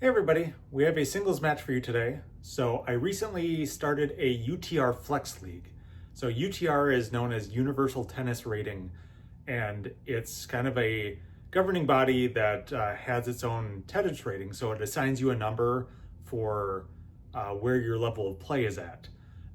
Hey everybody, we have a singles match for you today. So I recently started a UTR Flex League. So UTR is known as Universal Tennis Rating, and it's kind of a governing body that has its own tennis rating. So it assigns you a number for where your level of play is at.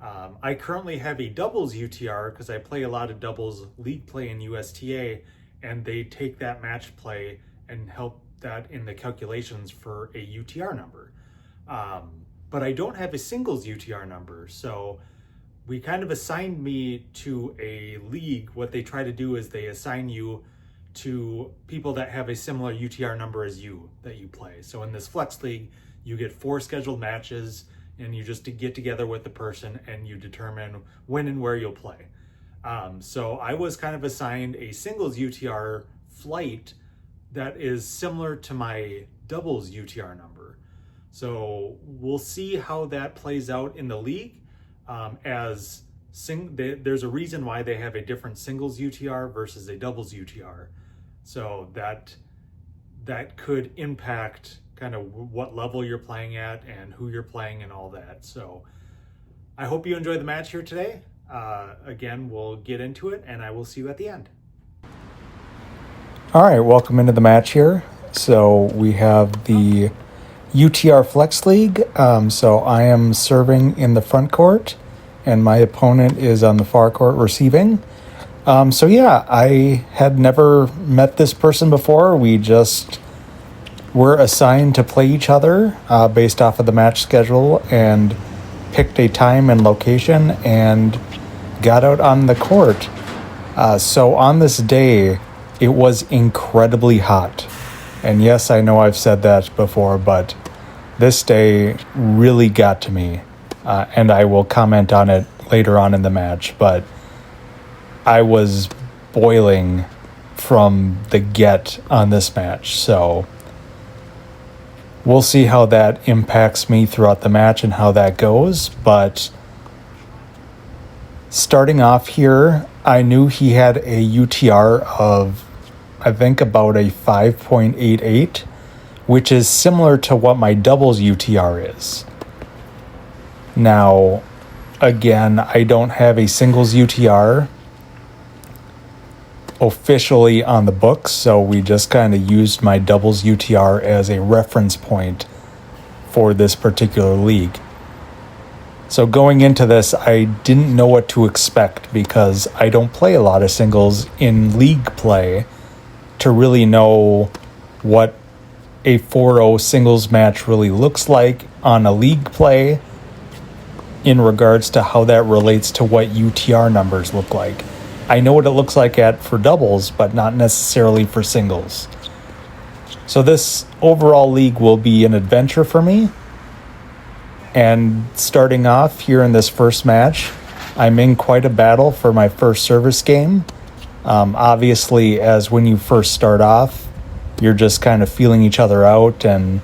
I currently have a doubles UTR because I play a lot of doubles league play in USTA, and they take that match play and help that in the calculations for a UTR number. But I don't have a singles UTR number. So we kind of assigned me to a league. What they try to do is they assign you to people that have a similar UTR number as you that you play. So in this Flex League, you get 4 scheduled matches and you just get together with the person and you determine when and where you'll play. So I was kind of assigned a singles UTR flight that is similar to my doubles UTR number. So we'll see how that plays out in the league. There's a reason why they have a different singles UTR versus a doubles UTR. So that could impact kind of what level you're playing at and who you're playing and all that. So I hope you enjoy the match here today. Again, we'll get into it and I will see you at the end. All right, welcome into the match here. So we have the UTR Flex League. So I am serving in the front court, and my opponent is on the far court receiving. I had never met this person before. We just were assigned to play each other based off of the match schedule and picked a time and location and got out on the court. So on this day, it was incredibly hot. And yes, I know I've said that before, but this day really got to me. And I will comment on it later on in the match, but I was boiling from the get on this match. So we'll see how that impacts me throughout the match and how that goes. But starting off here, I knew he had a UTR of, I think, about a 5.88, which is similar to what my doubles UTR is. Now, again, I don't have a singles UTR officially on the books, so we just kind of used my doubles UTR as a reference point for this particular league. So going into this, I didn't know what to expect because I don't play a lot of singles in league play to really know what a 4-0 singles match really looks like on a league play in regards to how that relates to what UTR numbers look like. I know what it looks like for doubles, but not necessarily for singles. So this overall league will be an adventure for me. And starting off here in this first match, I'm in quite a battle for my first service game. Obviously, as when you first start off, you're just kind of feeling each other out and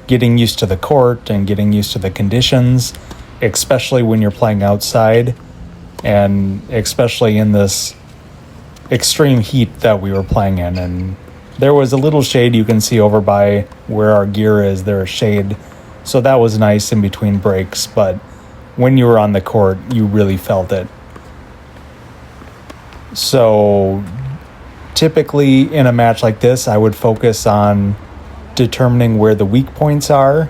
getting used to the court and getting used to the conditions, especially when you're playing outside and especially in this extreme heat that we were playing in. And there was a little shade you can see over by where our gear is. There's shade. So that was nice in between breaks, but when you were on the court, you really felt it. So typically in a match like this, I would focus on determining where the weak points are.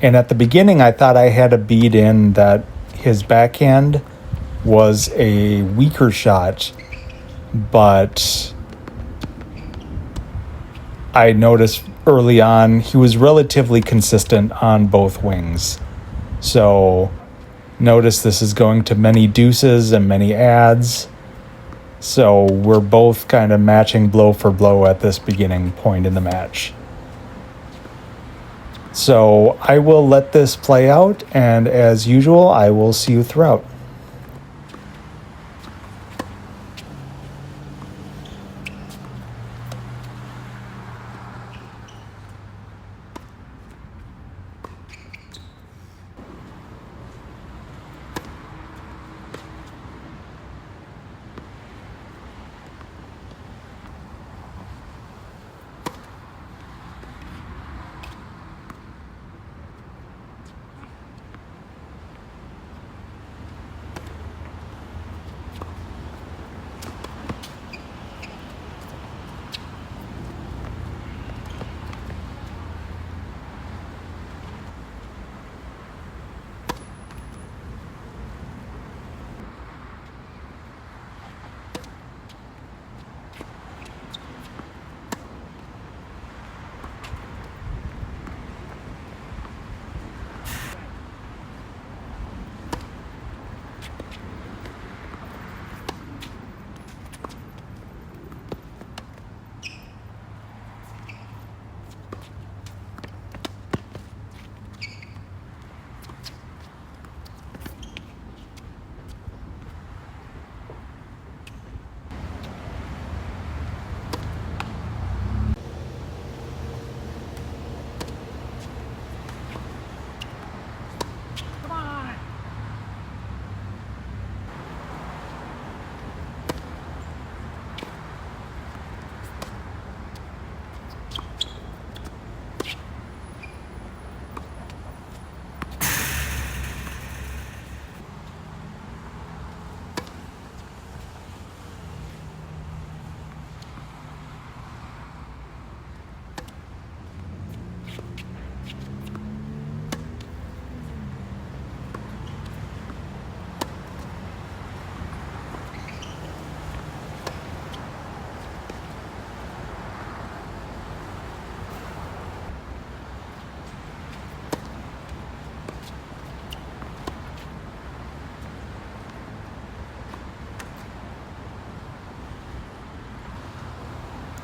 And at the beginning, I thought I had a bead in that his backhand was a weaker shot, but I noticed early on he was relatively consistent on both wings. So notice this is going to many deuces and many adds. So we're both kind of matching blow for blow at this beginning point in the match. So I will let this play out, and as usual, I will see you throughout.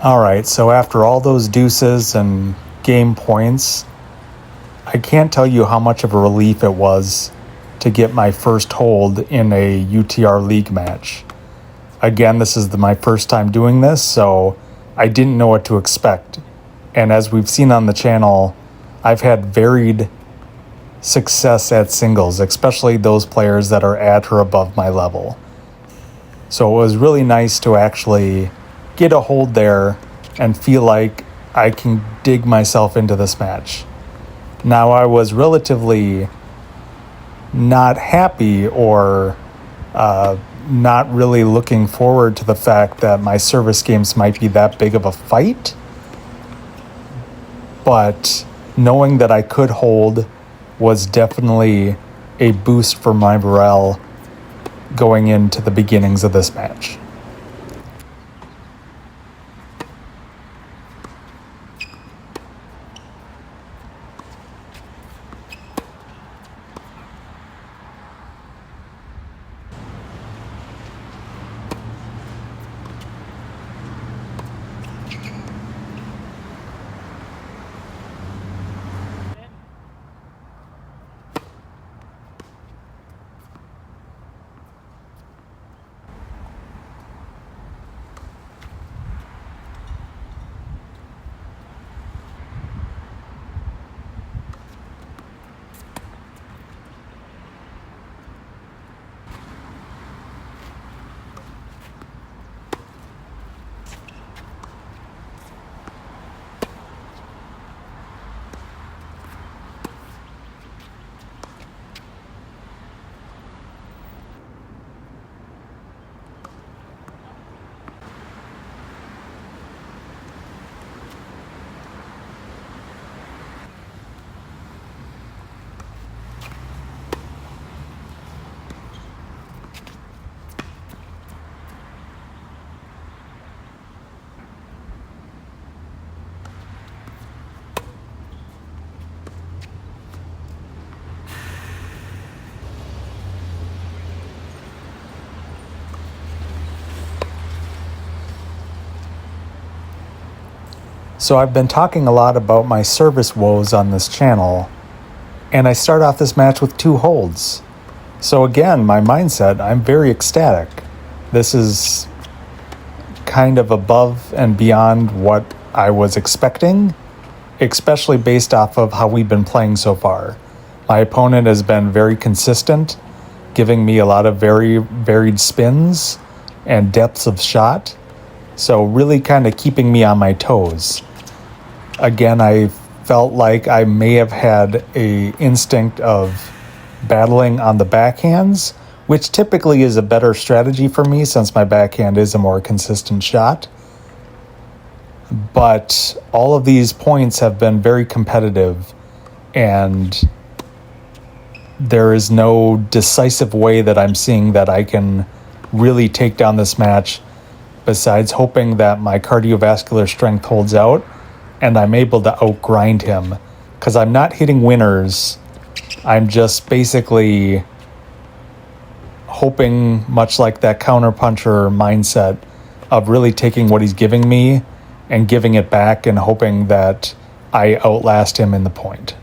All right, so after all those deuces and game points, I can't tell you how much of a relief it was to get my first hold in a UTR league match. Again, this is my first time doing this, so I didn't know what to expect. And as we've seen on the channel, I've had varied success at singles, especially those players that are at or above my level. So it was really nice to actually get a hold there and feel like I can dig myself into this match. Now, I was relatively not happy or not really looking forward to the fact that my service games might be that big of a fight. But knowing that I could hold was definitely a boost for my morale going into the beginnings of this match. So I've been talking a lot about my service woes on this channel, and I start off this match with 2 holds. So again, my mindset, I'm very ecstatic. This is kind of above and beyond what I was expecting, especially based off of how we've been playing so far. My opponent has been very consistent, giving me a lot of very varied spins and depths of shot, so really kind of keeping me on my toes. Again, I felt like I may have had a instinct of battling on the backhands, which typically is a better strategy for me since my backhand is a more consistent shot. But all of these points have been very competitive, and there is no decisive way that I'm seeing that I can really take down this match besides hoping that my cardiovascular strength holds out and I'm able to outgrind him, because I'm not hitting winners. I'm just basically hoping, much like that counterpuncher mindset, of really taking what he's giving me and giving it back and hoping that I outlast him in the point.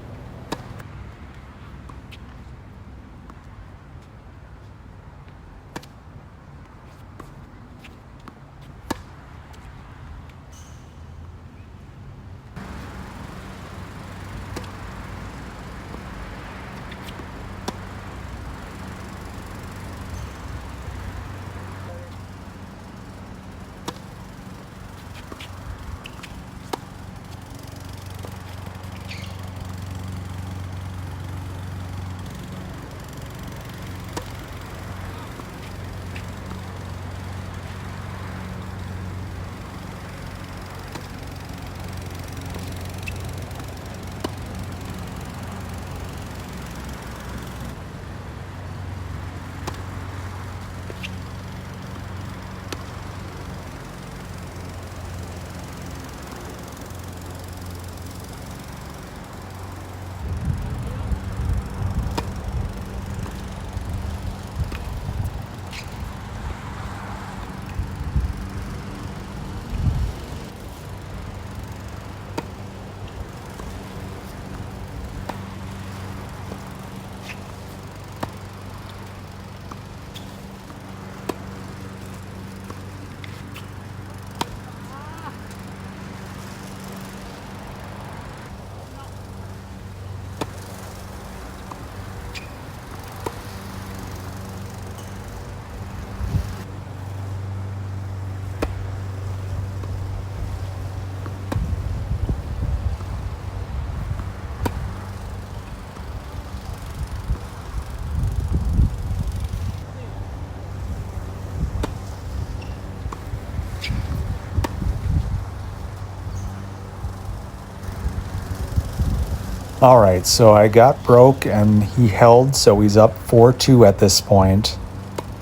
All right, so I got broke and he held, so he's up 4-2 at this point.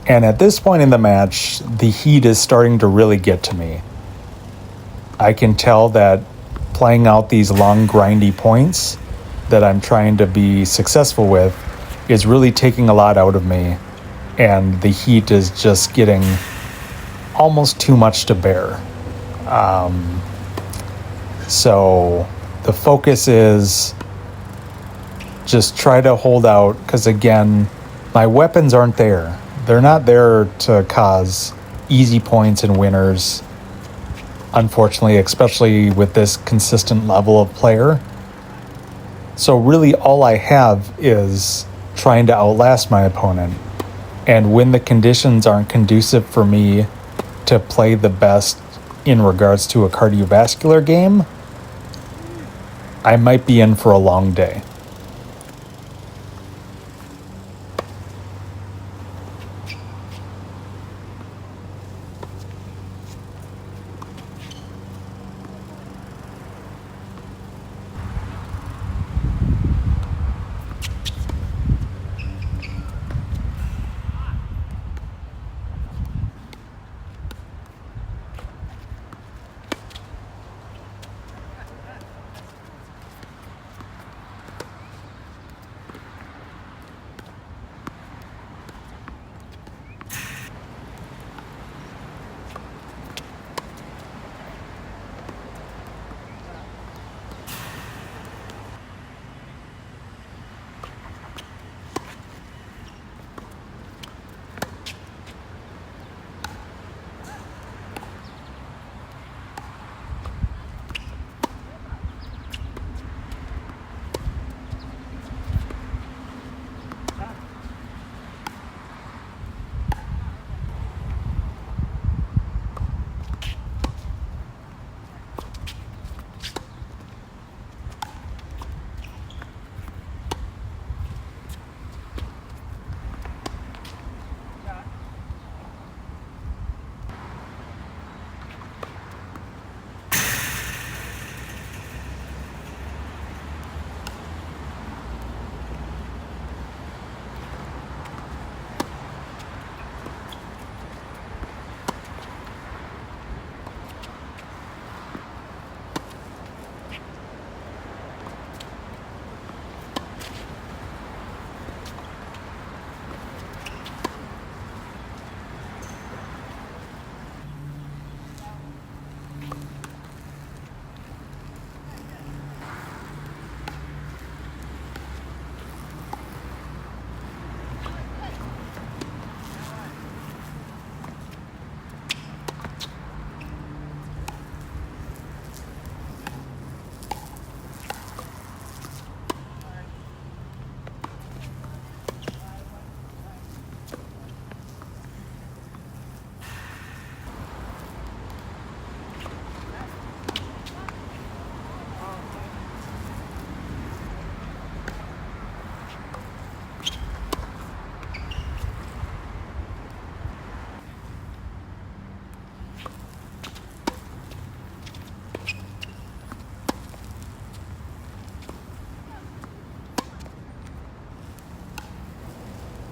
And at this point in the match, the heat is starting to really get to me. I can tell that playing out these long, grindy points that I'm trying to be successful with is really taking a lot out of me. And the heat is just getting almost too much to bear. So the focus is just try to hold out, because again, my weapons aren't there. They're not there to cause easy points and winners, unfortunately, especially with this consistent level of player. So really all I have is trying to outlast my opponent. And when the conditions aren't conducive for me to play the best in regards to a cardiovascular game, I might be in for a long day.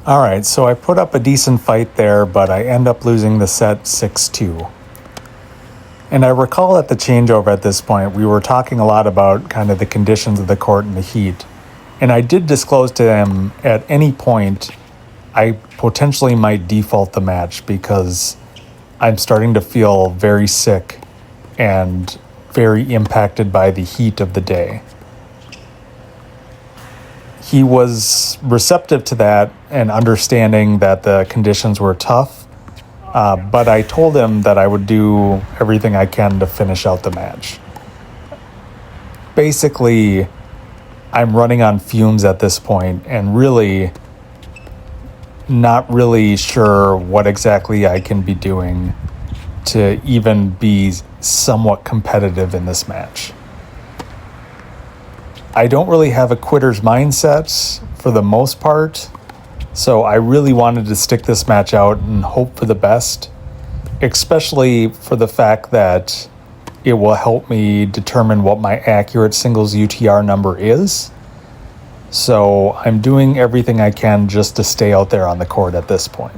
All right, so I put up a decent fight there, but I end up losing the set 6-2. And I recall at the changeover at this point, we were talking a lot about kind of the conditions of the court and the heat. And I did disclose to him at any point I potentially might default the match because I'm starting to feel very sick and very impacted by the heat of the day. He was receptive to that and understanding that the conditions were tough, but I told him that I would do everything I can to finish out the match. Basically, I'm running on fumes at this point and really not really sure what exactly I can be doing to even be somewhat competitive in this match. I don't really have a quitter's mindset for the most part, so I really wanted to stick this match out and hope for the best, especially for the fact that it will help me determine what my accurate singles UTR number is. So I'm doing everything I can just to stay out there on the court at this point.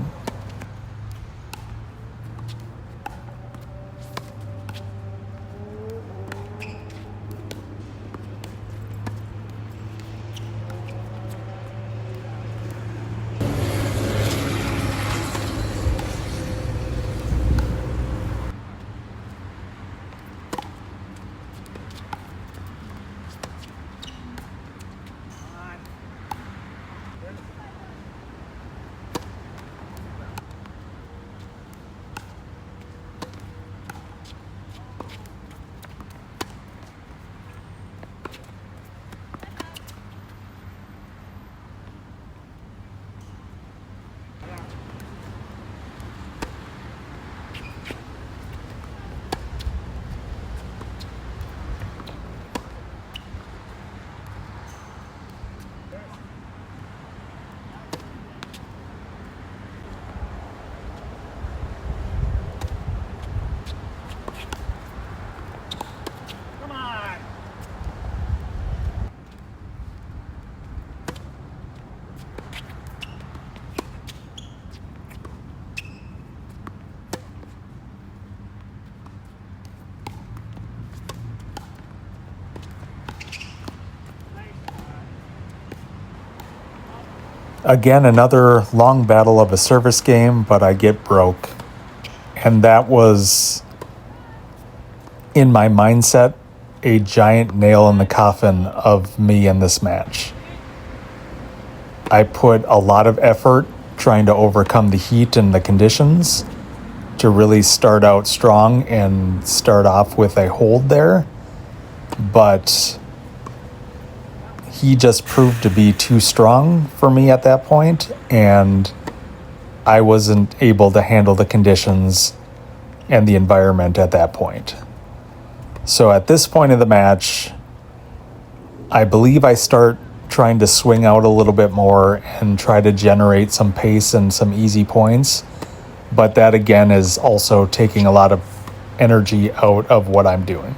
Again, another long battle of a service game, but I get broke. And that was, in my mindset, a giant nail in the coffin of me in this match. I put a lot of effort trying to overcome the heat and the conditions to really start out strong and start off with a hold there. But he just proved to be too strong for me at that point, and I wasn't able to handle the conditions and the environment at that point. So at this point of the match, I believe I start trying to swing out a little bit more and try to generate some pace and some easy points. But that again is also taking a lot of energy out of what I'm doing.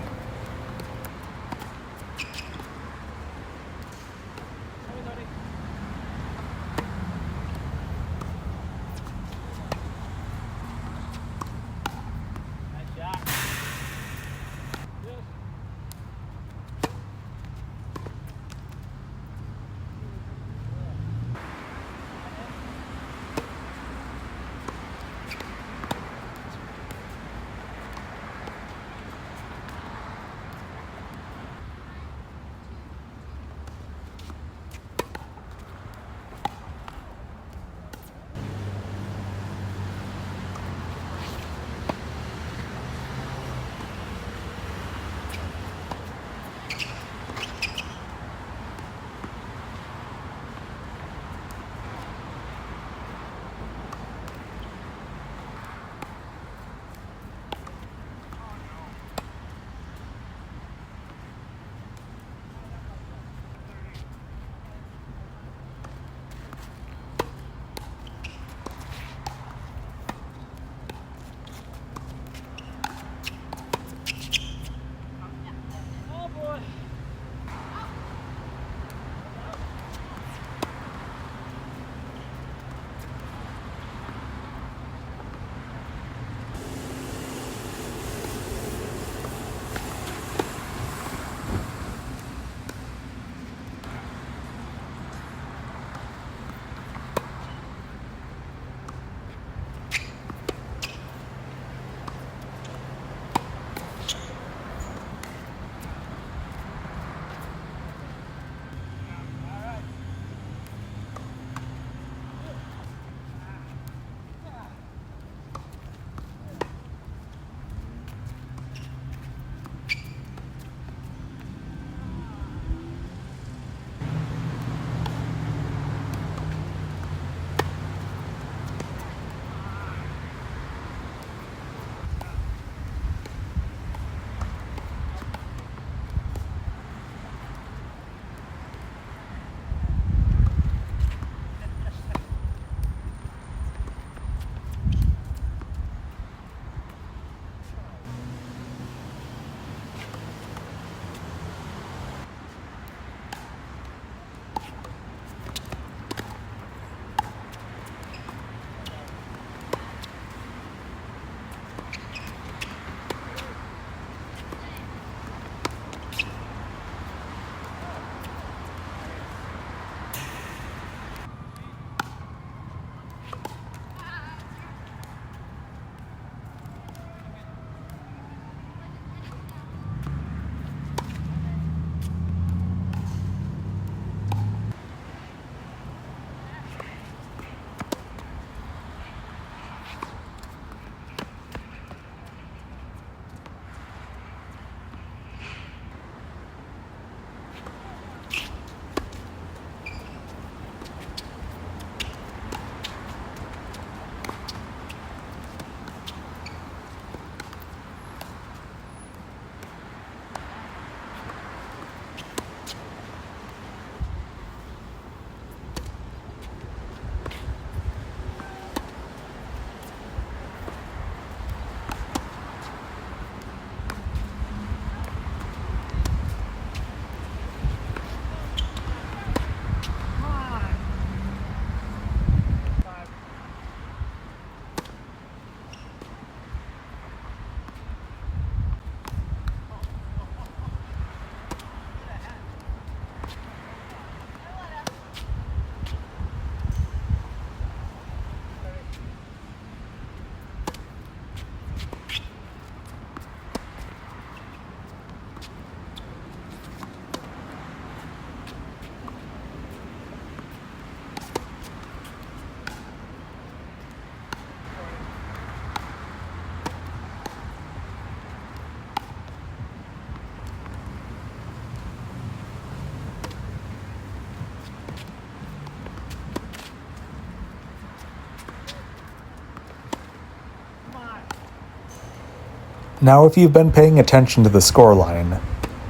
Now, if you've been paying attention to the scoreline,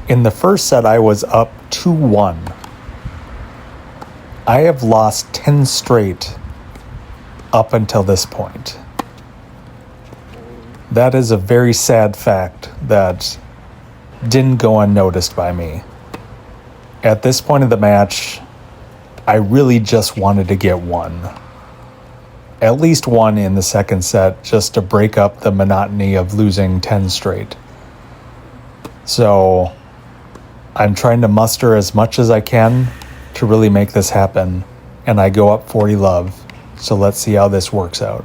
in the first set I was up 2-1. I have lost 10 straight up until this point. That is a very sad fact that didn't go unnoticed by me. At this point of the match, I really just wanted to get one. At least one in the second set, just to break up the monotony of losing 10 straight. So I'm trying to muster as much as I can to really make this happen, and I go up 40 love. So let's see how this works out.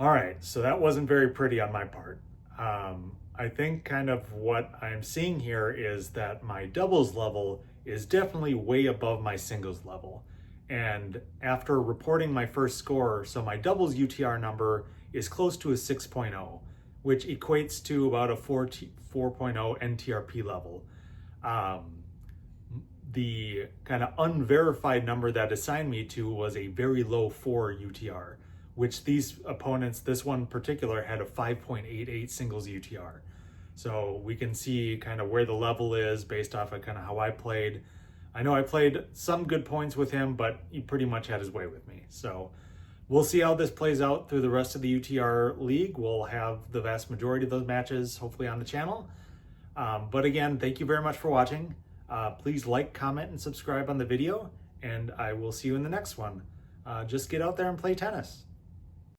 All right, so that wasn't very pretty on my part. I think kind of what I'm seeing here is that my doubles level is definitely way above my singles level. And after reporting my first score, so my doubles UTR number is close to a 6.0, which equates to about a 4.0 NTRP level. The kind of unverified number that assigned me to was a very low 4 UTR, which these opponents, this one in particular, had a 5.88 singles UTR. So we can see kind of where the level is based off of kind of how I played. I know I played some good points with him, but he pretty much had his way with me. So we'll see how this plays out through the rest of the UTR league. We'll have the vast majority of those matches hopefully on the channel. But again, thank you very much for watching. Please like, comment, and subscribe on the video, and I will see you in the next one. Just get out there and play tennis.